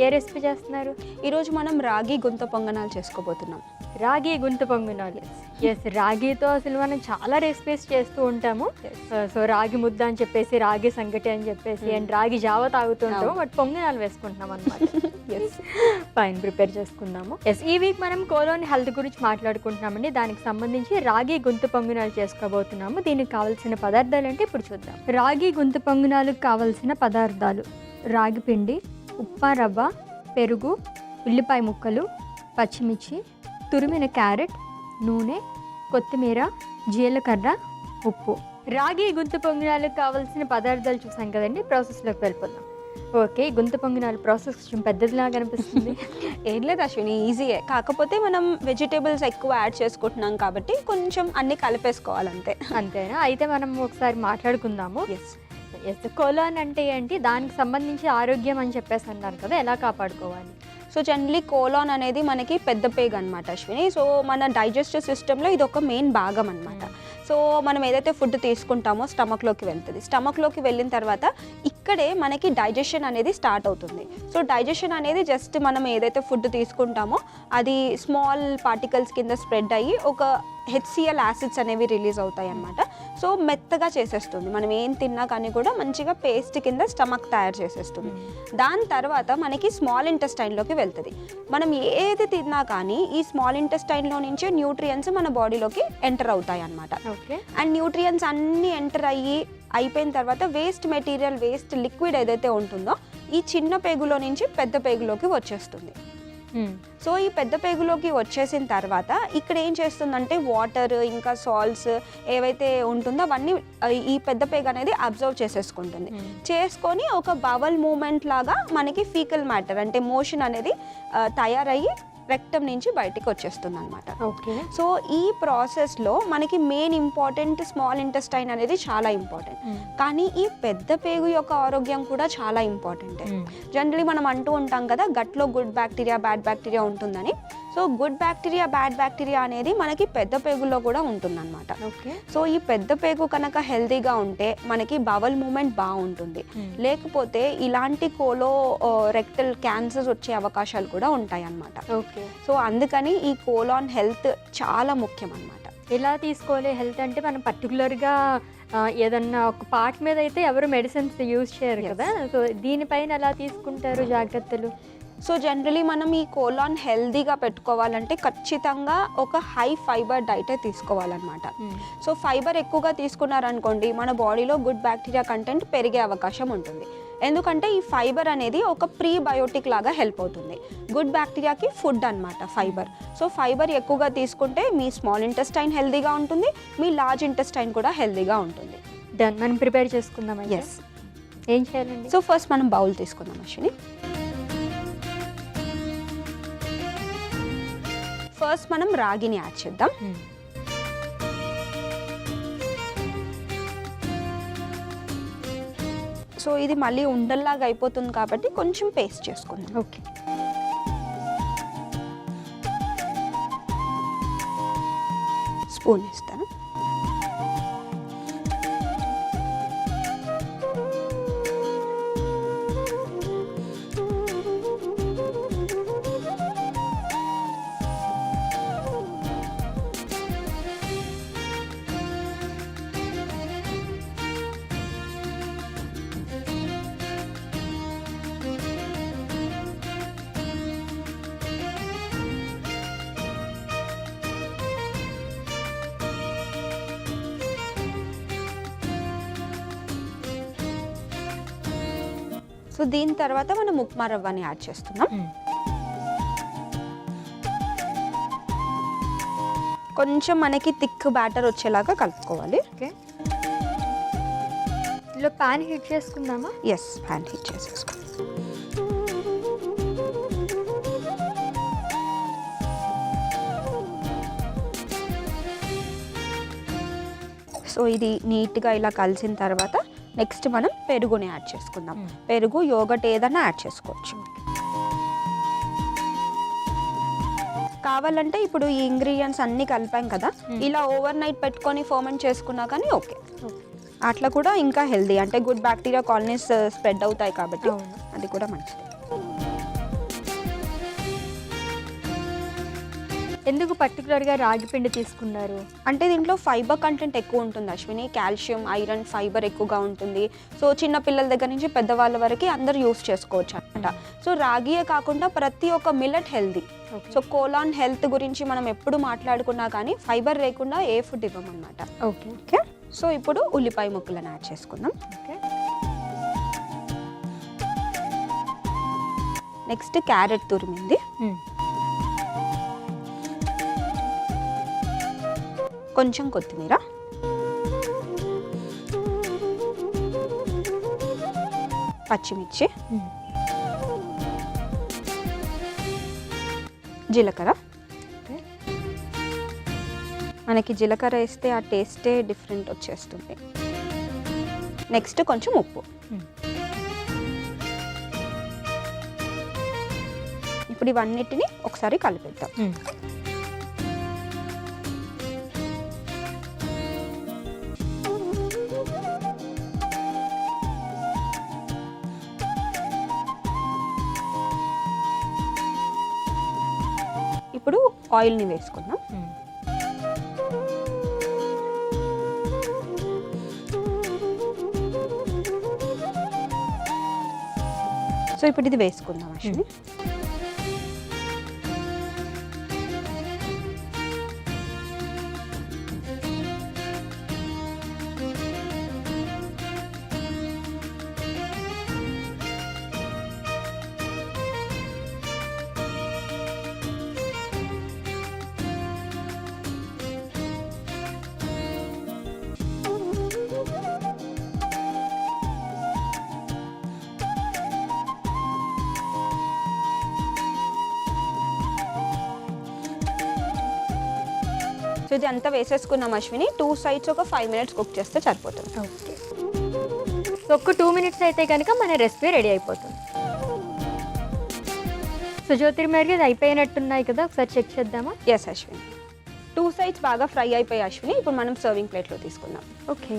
ఏ recipe చేస్తున్నారు? ఈరోజు మనం రాగి గుంత పొంగనాలు చేసుకోబోతున్నాం. రాగి గుంత పొంగనాలు. ఎస్, రాగితో అసలు మనం చాలా రెసిపీస్ చేస్తూ ఉంటాము. సో రాగి ముద్ద అని చెప్పేసి, రాగి సంగటి అని చెప్పేసి, అండ్ రాగి జావ తాగుతుంటాము. బట్ పొంగనాలు వేసుకుంటున్నాం అనమాట. ఎస్, ఫైన్, ప్రిపేర్ చేసుకుందాము. ఎస్, ఈ వీక్ మనం కోలోన్ హెల్త్ గురించి మాట్లాడుకుంటున్నామండి. దానికి సంబంధించి రాగి గుంత పొంగనాలు చేసుకోబోతున్నాము. దీనికి కావాల్సిన పదార్థాలు ఏంటి ఇప్పుడు చూద్దాం. రాగి గుంత పొంగనాలకు కావాల్సిన పదార్థాలు: రాగి పిండి, ఉప్మ రవ్వ, పెరుగు, ఉల్లిపాయ ముక్కలు, పచ్చిమిర్చి, తురిమిన క్యారెట్, నూనె, కొత్తిమీర, జీలకర్ర, ఉప్పు. రాగి గుంత పొంగనాలకు కావాల్సిన పదార్థాలు చూసాం కదండి. ప్రాసెస్లోకి వెళ్ళిపోదాం. ఓకే, గుంత పొంగనాలు ప్రాసెస్ కొంచెం పెద్దదిలాగా అనిపిస్తుంది. ఏం లేదు అశ్విని, ఈజీయే. కాకపోతే మనం వెజిటేబుల్స్ ఎక్కువ యాడ్ చేసుకుంటున్నాం కాబట్టి కొంచెం అన్నీ కలిపేసుకోవాలంతే. అంతేనా? అయితే మనం ఒకసారి మాట్లాడుకుందాము. ఎస్ ఎస్, కోలాన్ అంటే ఏంటి, దానికి సంబంధించి ఆరోగ్యం అని చెప్పేసి అన్నారు కదా, ఎలా కాపాడుకోవాలి? సో జనరలీ కోలాన్ అనేది మనకి పెద్ద పేగు అనమాట అశ్విని. సో మన డైజెస్టివ్ సిస్టంలో ఇది ఒక మెయిన్ భాగం అనమాట. సో మనం ఏదైతే ఫుడ్ తీసుకుంటామో స్టమక్లోకి వెళ్తుంది. స్టమక్లోకి వెళ్ళిన తర్వాత ఇక్కడే మనకి డైజెషన్ అనేది స్టార్ట్ అవుతుంది. సో డైజెషన్ అనేది జస్ట్ మనం ఏదైతే ఫుడ్ తీసుకుంటామో అది స్మాల్ పార్టికల్స్ కింద స్ప్రెడ్ అయ్యి ఒక HCl యాసిడ్స్ అనేవి రిలీజ్ అవుతాయి అన్నమాట. సో మెత్తగా చేసేస్తుంది. మనం ఏం తిన్నా కానీ కూడా మంచిగా పేస్ట్ కింద స్టమక్ తయారు చేసేస్తుంది. దాని తర్వాత మనకి స్మాల్ ఇంటెస్టైన్లోకి వెళ్తుంది. మనం ఏది తిన్నా కానీ ఈ స్మాల్ ఇంటెస్టైన్లో నుంచే న్యూట్రియన్స్ మన బాడీలోకి ఎంటర్ అవుతాయి అన్నమాట. ఓకే, అండ్ న్యూట్రియన్స్ అన్నీ ఎంటర్ అయిపోయిన తర్వాత వేస్ట్ మెటీరియల్, వేస్ట్ లిక్విడ్ ఏదైతే ఉంటుందో ఈ చిన్న పేగులో నుంచి పెద్ద పేగులోకి వచ్చేస్తుంది. సో ఈ పెద్ద పేగులోకి వచ్చేసిన తర్వాత ఇక్కడ ఏం చేస్తుందంటే వాటర్ ఇంకా సాల్ట్స్ ఏవైతే ఉంటుందో అవన్నీ ఈ పెద్ద పేగు అనేది అబ్జర్వ్ చేసేసుకుంటుంది. చేసుకొని ఒక బవల్ మూమెంట్ లాగా మనకి ఫీకల్ మ్యాటర్ అంటే మోషన్ అనేది తయారయ్యి రెక్టమ్ నుంచి బయటికి వచ్చేస్తుంది అనమాట. ఓకే, సో ఈ ప్రాసెస్లో మనకి మెయిన్ ఇంపార్టెంట్ స్మాల్ ఇంటెస్టైన్ అనేది చాలా ఇంపార్టెంట్. కానీ ఈ పెద్ద పేగు యొక్క ఆరోగ్యం కూడా చాలా ఇంపార్టెంట్. జనరలీ మనం అంటూ ఉంటాం కదా గట్లో గుడ్ బ్యాక్టీరియా, బ్యాడ్ బ్యాక్టీరియా ఉంటుందని. So good bacteria, bad bacteria అనేది మనకి పెద్ద పేగులో కూడా ఉంటుందన్నమాట. ఓకే, సో ఈ పెద్ద పేగు కనుక హెల్తీగా ఉంటే మనకి బవల్ మూమెంట్ బాగుంటుంది. లేకపోతే ఇలాంటి కోలో రెక్టల్ క్యాన్సర్స్ వచ్చే అవకాశాలు కూడా ఉంటాయి అన్నమాట. ఓకే, సో అందుకని ఈ కోలాన్ హెల్త్ చాలా ముఖ్యం అన్నమాట. ఎలా తీసుకోవాలి హెల్త్ అంటే? మనం పర్టికులర్గా ఏదన్నా ఒక పార్ట్ మీద అయితే ఎవరు మెడిసిన్స్ యూజ్ చేయరు కదా. సో దీనిపైన ఎలా తీసుకుంటారు జాగ్రత్తలు? సో జనరలీ మనం ఈ కోలాన్ హెల్తీగా పెట్టుకోవాలంటే ఖచ్చితంగా ఒక హై ఫైబర్ డైటే తీసుకోవాలన్నమాట. సో ఫైబర్ ఎక్కువగా తీసుకున్నారనుకోండి మన బాడీలో గుడ్ బ్యాక్టీరియా కంటెంట్ పెరిగే అవకాశం ఉంటుంది. ఎందుకంటే ఈ ఫైబర్ అనేది ఒక ప్రీబయోటిక్ లాగా హెల్ప్ అవుతుంది. గుడ్ బ్యాక్టీరియాకి ఫుడ్ అన్నమాట ఫైబర్. సో ఫైబర్ ఎక్కువగా తీసుకుంటే మీ స్మాల్ ఇంటెస్టైన్ హెల్తీగా ఉంటుంది, మీ లార్జ్ ఇంటెస్టైన్ కూడా హెల్తీగా ఉంటుంది. డన్, మనం ప్రిపేర్ చేసుకుందాం. ఎస్, ఏం చేయాలండి? సో ఫస్ట్ మనం బౌల్ తీసుకుందాం అశ్విని. ఫస్ట్ మనం రాగిని యాడ్ చేద్దాం. సో ఇది మళ్ళీ ఉండల్లాగా అయిపోతుంది కాబట్టి కొంచెం పేస్ట్ చేసుకుందాం. ఓకే, స్పూన్ ఇస్తాను. సో దీని తర్వాత మనం ఉప్మా రవ్వని యాడ్ చేస్తున్నాం. కొంచెం మనకి థిక్ బ్యాటర్ వచ్చేలాగా కలుపుకోవాలి. ఓకే, ఇందులో ప్యాన్ హీట్ చేసుకుందామా? ఎస్, ప్యాన్ హీట్ చేసేసుకో. సో ఇది నీట్గా ఇలా కలిసిన తర్వాత నెక్స్ట్ మనం పెరుగుని యాడ్ చేసుకుందాం. పెరుగు, యోగట్ ఏదైనా యాడ్ చేసుకోవచ్చు. కావాలంటే ఇప్పుడు ఈ ఇంగ్రీడియంట్స్ అన్నీ కలిపాం కదా, ఇలా ఓవర్ నైట్ పెట్టుకొని ఫర్మెంట్ చేసుకున్నా కానీ ఓకే. అట్లా కూడా ఇంకా హెల్దీ, అంటే గుడ్ బ్యాక్టీరియా కాలనీస్ స్ప్రెడ్ అవుతాయి కాబట్టి అది కూడా మంచిది. ఎందుకు పర్టికులర్గా రాగి పిండి తీసుకున్నారు? అంటే దీంట్లో ఫైబర్ కంటెంట్ ఎక్కువ ఉంటుంది అశ్విని, కాల్షియం, ఐరన్, ఫైబర్ ఎక్కువగా ఉంటుంది. సో చిన్న పిల్లల దగ్గర నుంచి పెద్దవాళ్ళ వరకు అందరూ యూస్ చేసుకోవచ్చు అనమాట. సో రాగియే కాకుండా ప్రతి ఒక్క millet healthy. So colon health గురించి మనం ఎప్పుడు మాట్లాడుకున్నా కానీ ఫైబర్ లేకుండా ఏ ఫుడ్ ఇవ్వమన్నమాట. ఓకే. ఓకే, సో ఇప్పుడు ఉల్లిపాయ ముక్కలను యాడ్ చేసుకుందాం. ఓకే. నెక్స్ట్ క్యారెట్ తురిమింది, కొంచెం కొత్తిమీర, పచ్చిమిర్చి, జీలకర్ర. మనకి జీలకర్ర వేస్తే ఆ టేస్టే డిఫరెంట్ వచ్చేస్తుంది. నెక్స్ట్ కొంచెం ఉప్పు. ఇప్పుడు ఇవన్నిటిని ఒకసారి కలిపేద్దాం. ఇప్పుడు ఆయిల్ని వేసుకుందాం. సో ఇప్పుడు ఇది వేసుకుందాం అశ్విని. సో ఇది అంతా వేసేసుకున్నాం అశ్విని. 2 sides ఒక 5 minutes కుక్ చేస్తే సరిపోతుంది. ఓకే. సో ఒక 2 minutes అయితే కనుక మన రెసిపీ రెడీ అయిపోతుంది. సో జ్యోతిర్మయ్య ఇది అయిపోయినట్టున్నాయి కదా, ఒకసారి చెక్ చేద్దామా? ఎస్ అశ్విని, 2 sides బాగా ఫ్రై అయిపోయి అశ్విని. ఇప్పుడు మనం సర్వింగ్ ప్లేట్లో తీసుకుందాం. ఓకే.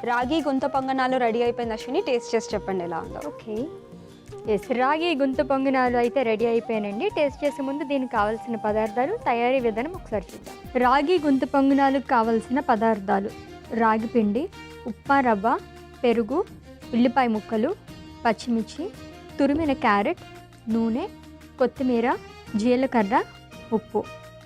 రాగి గుంత పొంగనాలు రెడీ అయిపోయింది అశ్విని. టేస్ట్ చేసి చెప్పండి ఎలా ఉందో. ఓకే. ఎస్, రాగి గుంత పొంగనాలు అయితే రెడీ అయిపోయానండి. టేస్ట్ చేసే ముందు దీనికి కావాల్సిన పదార్థాలు, తయారీ విధానం ఒకసారి చూద్దాం. రాగి గుంత పొంగనాలకు కావాల్సిన పదార్థాలు: రాగి పిండి, ఉప్మా రవ్వ, పెరుగు, ఉల్లిపాయ ముక్కలు, పచ్చిమిర్చి, తురిమిన క్యారెట్, నూనె, కొత్తిమీర, జీలకర్ర, ఉప్పు.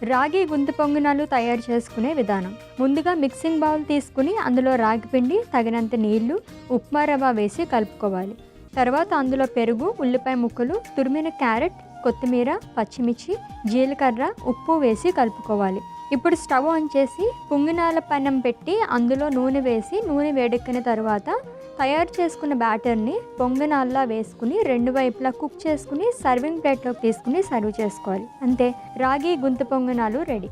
రాగి గుంత పొంగనాలు తయారు చేసుకునే విధానం: ముందుగా మిక్సింగ్ బౌల్ తీసుకుని అందులో రాగి పిండి, తగినంత నీళ్లు, ఉప్మా రవ్వ వేసి కలుపుకోవాలి. తర్వాత అందులో పెరుగు, ఉల్లిపాయ ముక్కలు, తురిమిన క్యారెట్, కొత్తిమీర, పచ్చిమిర్చి, జీలకర్ర, ఉప్పు వేసి కలుపుకోవాలి. ఇప్పుడు స్టవ్ ఆన్ చేసి పొంగనాల పెనం పెట్టి అందులో నూనె వేసి నూనె వేడెక్కిన తర్వాత తయారు చేసుకున్న బ్యాటర్ని పొంగనాల్లా వేసుకుని 2 వైపులా కుక్ చేసుకుని సర్వింగ్ ప్లేట్లోకి తీసుకుని సర్వ్ చేసుకోవాలి. అంతే, రాగి గుంత పొంగనాలు రెడీ.